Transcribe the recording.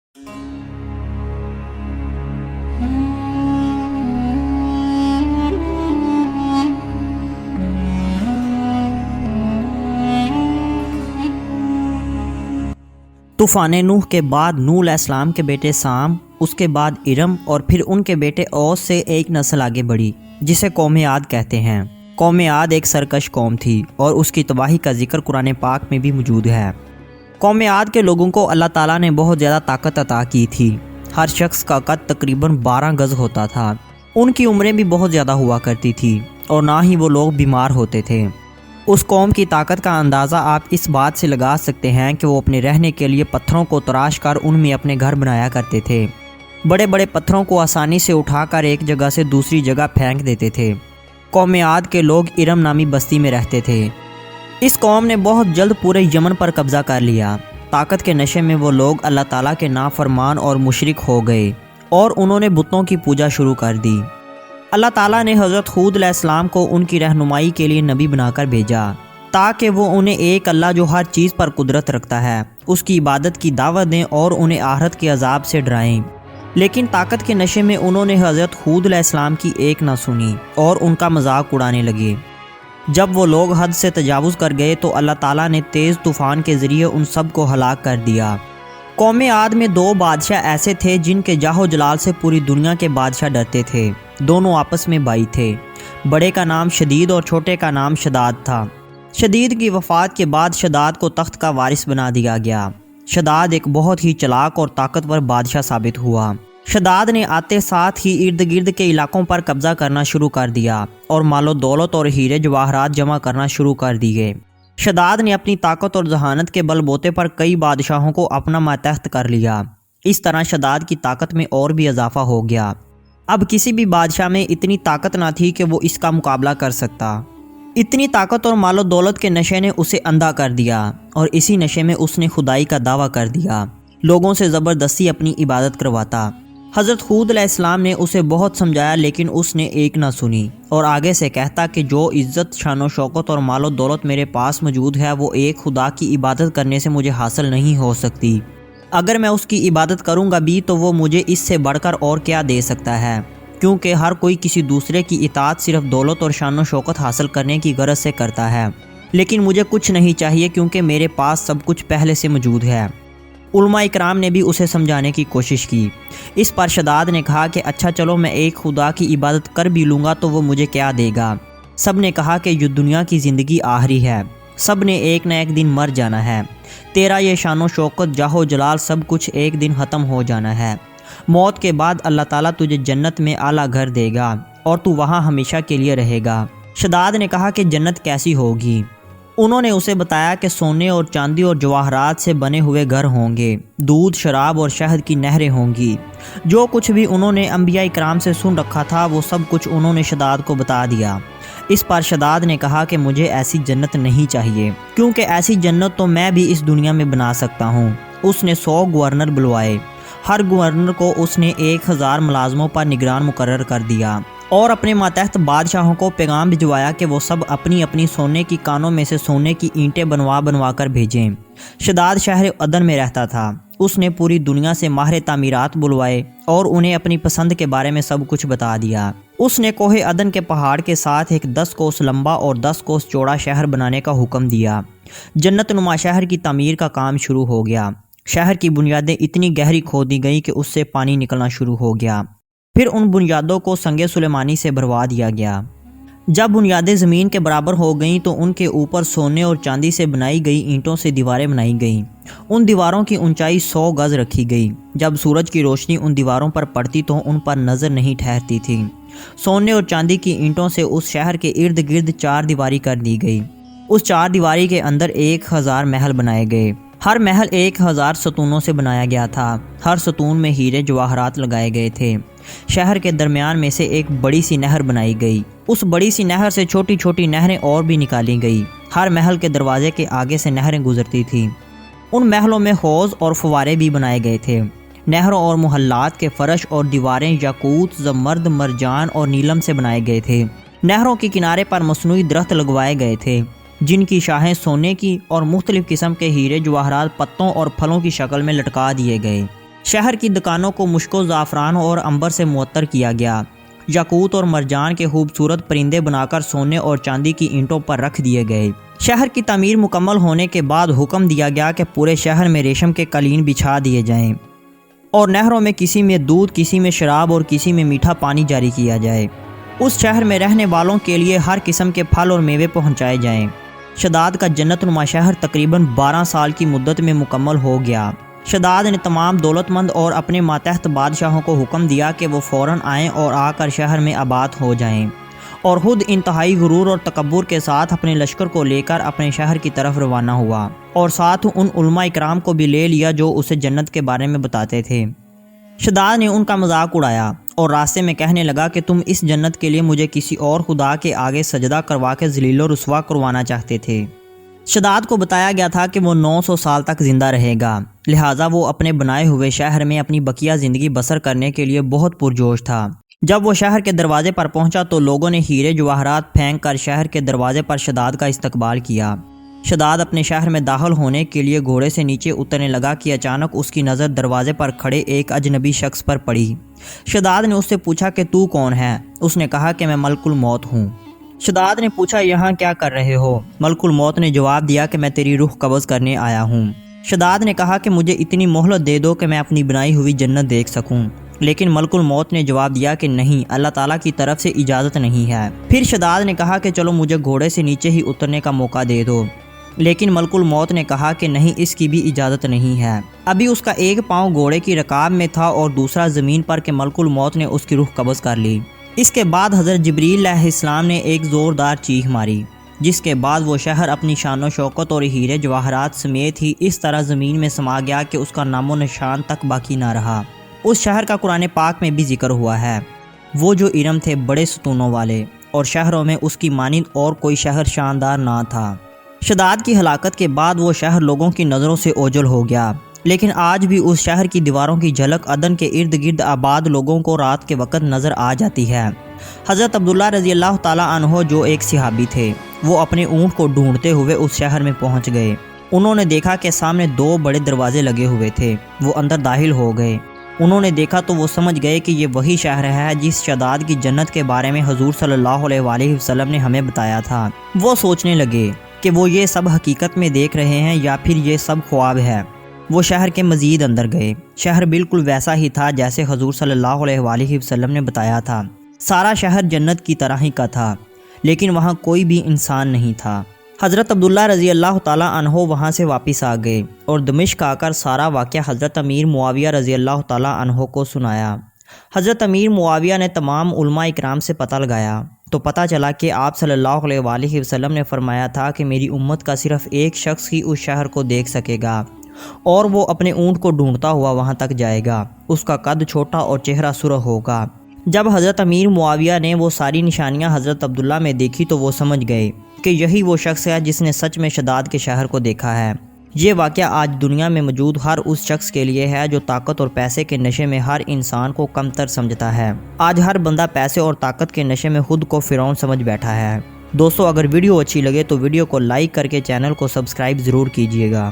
तूफ़ान नूह के बाद नूह अलैहिस्सलाम के बेटे साम, उसके बाद इरम और फिर उनके बेटे औस से एक नस्ल आगे बढ़ी जिसे कौम आद कहते हैं। कौम आद एक सरकश कौम थी और उसकी तबाही का जिक्र कुरान पाक में भी मौजूद है। कौम आद के लोगों को अल्लाह ताला ने बहुत ज़्यादा ताकत अता की थी। हर शख्स का कद तकरीबन 12 गज़ होता था। उनकी उम्रें भी बहुत ज़्यादा हुआ करती थी और ना ही वो लोग बीमार होते थे। उस कौम की ताकत का अंदाज़ा आप इस बात से लगा सकते हैं कि वो अपने रहने के लिए पत्थरों को तराश कर उनमें अपने घर बनाया करते थे। बड़े बड़े पत्थरों को आसानी से उठाकर एक जगह से दूसरी जगह फेंक देते थे। कौम आद के लोग इरम नामी बस्ती में रहते थे। इस कौम ने बहुत जल्द पूरे यमन पर कब्ज़ा कर लिया। ताकत के नशे में वो लोग अल्लाह ताला के नाफरमान और मुशरिक हो गए और उन्होंने बुतों की पूजा शुरू कर दी। अल्लाह ताला ने हज़रत हूद अलैहिस्सलाम को उनकी रहनुमाई के लिए नबी बनाकर भेजा ताकि वो उन्हें एक अल्लाह जो हर चीज़ पर कुदरत रखता है उसकी इबादत की दावत दें और उन्हें आखिरत के अजाब से डराएं। लेकिन ताकत के नशे में उन्होंने हज़रत हूद अलैहिस्सलाम की एक ना सुनी और उनका मजाक उड़ाने लगे। जब वो लोग हद से तजावुज़ कर गए तो अल्लाह ताला ने तेज़ तूफ़ान के ज़रिए उन सब को हलाक कर दिया। कौम आद में 2 बादशाह ऐसे थे जिनके जाहो जलाल से पूरी दुनिया के बादशाह डरते थे। दोनों आपस में भाई थे। बड़े का नाम शदीद और छोटे का नाम शदाद था। शदीद की वफ़ात के बाद शदाद को तख्त का वारिस बना दिया गया। शदाद एक बहुत ही चालाक और ताकतवर बादशाह साबित हुआ। शदाद ने आते साथ ही इर्द गिर्द के इलाकों पर कब्ज़ा करना शुरू कर दिया और मालो दौलत और हीरे जवाहरात जमा करना शुरू कर दिए। शदाद ने अपनी ताकत और जहानत के बलबूते पर कई बादशाहों को अपना मातहत कर लिया। इस तरह शदाद की ताकत में और भी इजाफा हो गया। अब किसी भी बादशाह में इतनी ताकत ना थी कि वो इसका मुकाबला कर सकता। इतनी ताकत और मालो दौलत के नशे ने उसे अंधा कर दिया और इसी नशे में उसने खुदाई का दावा कर दिया। लोगों से ज़बरदस्ती अपनी इबादत करवाता। हज़रत हूद अलैहिस्सलाम ने उसे बहुत समझाया लेकिन उसने एक ना सुनी और आगे से कहता कि जो इज़्ज़त, शान व शौकत और मालो दौलत मेरे पास मौजूद है वो एक खुदा की इबादत करने से मुझे हासिल नहीं हो सकती। अगर मैं उसकी इबादत करूँगा भी तो वो मुझे इससे बढ़कर और क्या दे सकता है, क्योंकि हर कोई किसी दूसरे की इताअत सिर्फ दौलत और शान व शौकत हासिल करने की गरज से करता है। लेकिन मुझे कुछ नहीं चाहिए क्योंकि मेरे पास सब कुछ पहले से मौजूद है। उलमा इकराम ने भी उसे समझाने की कोशिश की। इस पर शदाद ने कहा कि अच्छा चलो मैं एक खुदा की इबादत कर भी लूँगा तो वो मुझे क्या देगा। सब ने कहा कि ये दुनिया की ज़िंदगी आखिरी है, सब ने एक न एक दिन मर जाना है। तेरा ये शान व शौकत, जाहो जलाल सब कुछ एक दिन ख़त्म हो जाना है। मौत के बाद अल्लाह ताला तुझे जन्नत में आला घर देगा और तू वहाँ हमेशा के लिए रहेगा। शदाद ने कहा कि जन्नत कैसी होगी। उन्होंने उसे बताया कि सोने और चांदी और जवाहरात से बने हुए घर होंगे, दूध, शराब और शहद की नहरें होंगी। जो कुछ भी उन्होंने अंबिया इकराम से सुन रखा था वो सब कुछ उन्होंने शदाद को बता दिया। इस पर शदाद ने कहा कि मुझे ऐसी जन्नत नहीं चाहिए क्योंकि ऐसी जन्नत तो मैं भी इस दुनिया में बना सकता हूँ। उसने 100 गवर्नर बुलवाए। हर गवर्नर को उसने 1000 मुलाजमों पर निगरान मुकर्रर कर दिया और अपने मातहत बादशाहों को पैगाम भिजवाया कि वो सब अपनी अपनी सोने की कानों में से सोने की ईंटें बनवा कर भेजें। शदाद शहर अदन में रहता था। उसने पूरी दुनिया से माहिर तामीरात बुलवाए और उन्हें अपनी पसंद के बारे में सब कुछ बता दिया। उसने कोहे अदन के पहाड़ के साथ एक 10 कोस लंबा और 10 कोस चौड़ा शहर बनाने का हुक्म दिया। जन्नत नुमा शहर की तमीर का काम शुरू हो गया। शहर की बुनियादें इतनी गहरी खोदी गई कि उससे पानी निकलना शुरू हो गया। फिर उन बुनियादों को संगे सुलेमानी से भरवा दिया गया। जब बुनियादें ज़मीन के बराबर हो गईं तो उनके ऊपर सोने और चांदी से बनाई गई ईंटों से दीवारें बनाई गईं। उन दीवारों की ऊंचाई 100 गज़ रखी गई। जब सूरज की रोशनी उन दीवारों पर पड़ती तो उन पर नज़र नहीं ठहरती थी। सोने और चांदी की ईंटों से उस शहर के इर्द गिर्द 4 दीवारी कर दी गई। उस 4 दीवारी के अंदर 1000 महल बनाए गए। हर महल 1000 सतूनों से बनाया गया था। हर सतून में हीरे जवाहरात लगाए गए थे। शहर के दरमियान में से एक बड़ी सी नहर बनाई गई। उस बड़ी सी नहर से छोटी छोटी नहरें और भी निकाली गई। हर महल के दरवाजे के आगे से नहरें गुजरती थीं। उन महलों में हौज़ और फवारे भी बनाए गए थे। नहरों और मोहल्लात के फर्श और दीवारें याकूत, जमर्द, मरजान और नीलम से बनाए गए थे। नहरों के किनारे पर मसनूई दरख्त लगवाए गए थे जिनकी शाखें सोने की और मुख्तलिफ किस्म के हीरे जवाहरात पत्तों और फलों की शक्ल में लटका दिए गए। شہر کی دکانوں کو مشک و زعفران اور عنبر سے معطر کیا گیا۔ یاقوت اور مرجان کے خوبصورت پرندے بنا کر سونے اور چاندی کی اینٹوں پر رکھ دیے گئے۔ شہر کی تعمیر مکمل ہونے کے بعد حکم دیا گیا کہ پورے شہر میں ریشم کے قالین بچھا دیے جائیں اور نہروں میں کسی میں دودھ، کسی میں شراب اور کسی میں میٹھا پانی جاری کیا جائے۔ اس شہر میں رہنے والوں کے لیے ہر قسم کے پھل اور میوے پہنچائے جائیں۔ شداد کا جنت نما شہر تقریباً 12 سال کی مدت میں مکمل ہو گیا۔ شداد نے تمام دولت مند اور اپنے ماتحت بادشاہوں کو حکم دیا کہ وہ فوراً آئیں اور آ کر شہر میں آباد ہو جائیں، اور خود انتہائی غرور اور تکبر کے ساتھ اپنے لشکر کو لے کر اپنے شہر کی طرف روانہ ہوا، اور ساتھ ان علماء اکرام کو بھی لے لیا جو اسے جنت کے بارے میں بتاتے تھے۔ شداد نے ان کا مذاق اڑایا اور راستے میں کہنے لگا کہ تم اس جنت کے لیے مجھے کسی اور خدا کے آگے سجدہ کروا کے ذلیل و رسوا کروانا چاہتے تھے۔ شداد کو بتایا گیا تھا کہ وہ 900 سال تک زندہ رہے گا، لہٰذا وہ اپنے بنائے ہوئے شہر میں اپنی بقیہ زندگی بسر کرنے کے لیے بہت پرجوش تھا۔ جب وہ شہر کے دروازے پر پہنچا تو لوگوں نے ہیرے جواہرات پھینک کر شہر کے دروازے پر شداد کا استقبال کیا۔ شداد اپنے شہر میں داخل ہونے کے لیے گھوڑے سے نیچے اترنے لگا کہ اچانک اس کی نظر دروازے پر کھڑے ایک اجنبی شخص پر پڑی۔ شداد نے اس سے پوچھا کہ تو کون ہے؟ اس نے کہا کہ میں ملک الموت ہوں۔ شداد نے پوچھا یہاں کیا کر رہے ہو؟ ملک الموت نے جواب دیا کہ میں تیری روح قبض کرنے آیا ہوں۔ شداد نے کہا کہ مجھے اتنی مہلت دے دو کہ میں اپنی بنائی ہوئی جنت دیکھ سکوں، لیکن ملک الموت نے جواب دیا کہ نہیں، اللہ تعالیٰ کی طرف سے اجازت نہیں ہے۔ پھر شداد نے کہا کہ چلو مجھے گھوڑے سے نیچے ہی اترنے کا موقع دے دو، لیکن ملک الموت نے کہا کہ نہیں، اس کی بھی اجازت نہیں ہے۔ ابھی اس کا ایک پاؤں گھوڑے کی رکاب میں تھا اور دوسرا زمین پر کہ ملک الموت نے اس کی روح قبض کر لی۔ اس کے بعد حضرت جبریل علیہ السلام نے ایک زوردار چیخ ماری، جس کے بعد وہ شہر اپنی شان و شوکت اور ہیرے جواہرات سمیت ہی اس طرح زمین میں سما گیا کہ اس کا نام و نشان تک باقی نہ رہا۔ اس شہر کا قرآن پاک میں بھی ذکر ہوا ہے، وہ جو ارم تھے بڑے ستونوں والے، اور شہروں میں اس کی مانند اور کوئی شہر شاندار نہ تھا۔ شداد کی ہلاکت کے بعد وہ شہر لوگوں کی نظروں سے اوجھل ہو گیا، لیکن آج بھی اس شہر کی دیواروں کی جھلک عدن کے ارد گرد آباد لوگوں کو رات کے وقت نظر آ جاتی ہے۔ حضرت عبداللہ رضی اللہ تعالیٰ عنہ جو ایک صحابی تھے، وہ اپنے اونٹ کو ڈھونڈتے ہوئے اس شہر میں پہنچ گئے۔ انہوں نے دیکھا کہ سامنے 2 بڑے دروازے لگے ہوئے تھے۔ وہ اندر داخل ہو گئے۔ انہوں نے دیکھا تو وہ سمجھ گئے کہ یہ وہی شہر ہے جس شداد کی جنت کے بارے میں حضور صلی اللہ علیہ وآلہ وسلم نے ہمیں بتایا تھا۔ وہ سوچنے لگے کہ وہ یہ سب حقیقت میں دیکھ رہے ہیں یا پھر یہ سب خواب ہے۔ وہ شہر کے مزید اندر گئے۔ شہر بالکل ویسا ہی تھا جیسے حضور صلی اللہ علیہ وآلہ وسلم نے بتایا تھا۔ سارا شہر جنت کی طرح ہی کا تھا، لیکن وہاں کوئی بھی انسان نہیں تھا۔ حضرت عبداللہ رضی اللہ تعالیٰ عنہ وہاں سے واپس آ گئے اور دمشق آ کر سارا واقعہ حضرت امیر معاویہ رضی اللہ تعالیٰ عنہ کو سنایا۔ حضرت امیر معاویہ نے تمام علماء اکرام سے پتہ لگایا تو پتہ چلا کہ آپ صلی اللہ علیہ وآلہ وسلم نے فرمایا تھا کہ میری امت کا صرف ایک شخص ہی اس شہر کو دیکھ سکے گا، اور وہ اپنے اونٹ کو ڈھونڈتا ہوا وہاں تک جائے گا۔ اس کا قد چھوٹا اور چہرہ سرخ ہوگا۔ جب حضرت امیر معاویہ نے وہ ساری نشانیاں حضرت عبداللہ میں دیکھی تو وہ سمجھ گئے کہ یہی وہ شخص ہے جس نے سچ میں شداد کے شہر کو دیکھا ہے۔ یہ واقعہ آج دنیا میں موجود ہر اس شخص کے لیے ہے جو طاقت اور پیسے کے نشے میں ہر انسان کو کم تر سمجھتا ہے۔ آج ہر بندہ پیسے اور طاقت کے نشے میں خود کو فرعون سمجھ بیٹھا ہے۔ دوستو، اگر ویڈیو اچھی لگے تو ویڈیو کو لائک کر کے چینل کو سبسکرائب ضرور کیجیے گا۔